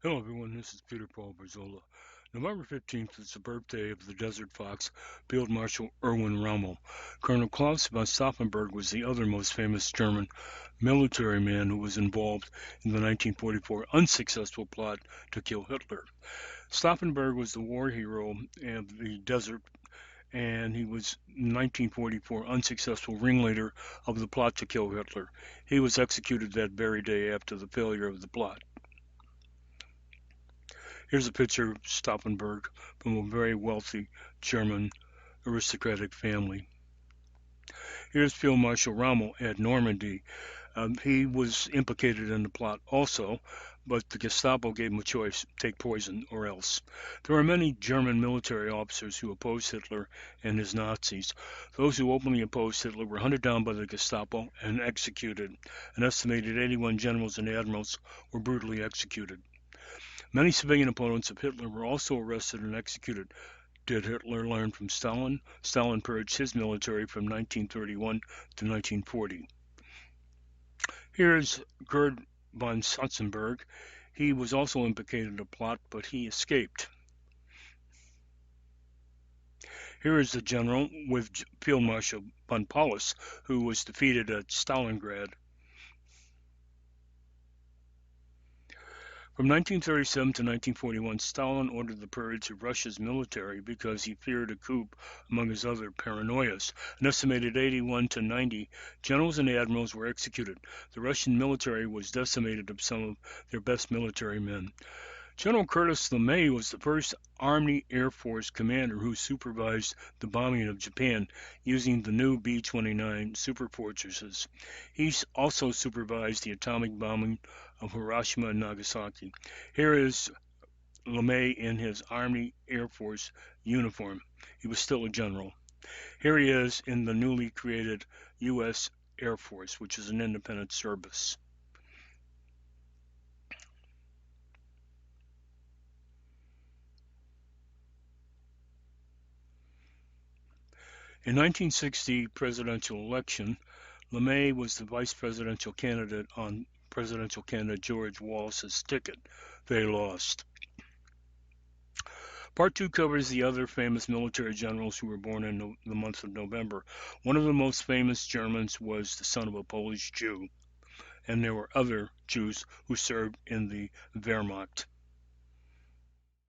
Hello everyone, this is Peter Paul Barzola. November 15th is the birthday of the Desert Fox, Field Marshal Erwin Rommel. Colonel Claus Von Stauffenberg was the other most famous German military man who was involved in the 1944 unsuccessful plot to kill Hitler. Stauffenberg was the war hero of the desert, and he was 1944 unsuccessful ringleader of the plot to kill Hitler. He was executed that very day after the failure of the plot. Here's a picture of Stauffenberg from a very wealthy German aristocratic family. Here's Field Marshal Rommel at Normandy. He was implicated in the plot also, but the Gestapo gave him a choice, take poison or else. There are many German military officers who opposed Hitler and his Nazis. Those who openly opposed Hitler were hunted down by the Gestapo and executed. An estimated 81 generals and admirals were brutally executed. Many civilian opponents of Hitler were also arrested and executed. Did Hitler learn from Stalin? Stalin purged his military from 1931 to 1940. Here's Gerd von Stauffenberg. He was also implicated in the plot, but he escaped. Here is the general with Field Marshal von Paulus, who was defeated at Stalingrad. From 1937 to 1941, Stalin ordered the purge of Russia's military because he feared a coup among his other paranoias. An estimated 81 to 90 generals and admirals were executed. The Russian military was decimated of some of their best military men. General Curtis LeMay was the first Army Air Force commander who supervised the bombing of Japan using the new B-29 superfortresses. He also supervised the atomic bombing of Hiroshima and Nagasaki. Here is LeMay in his Army Air Force uniform. He was still a general. Here he is in the newly created U.S. Air Force, which is an independent service. In 1960 presidential election, LeMay was the vice presidential candidate on presidential candidate George Wallace's ticket. They lost. Part 2 covers the other famous military generals who were born in the month of November. One of the most famous Germans was the son of a Polish Jew, and there were other Jews who served in the Wehrmacht.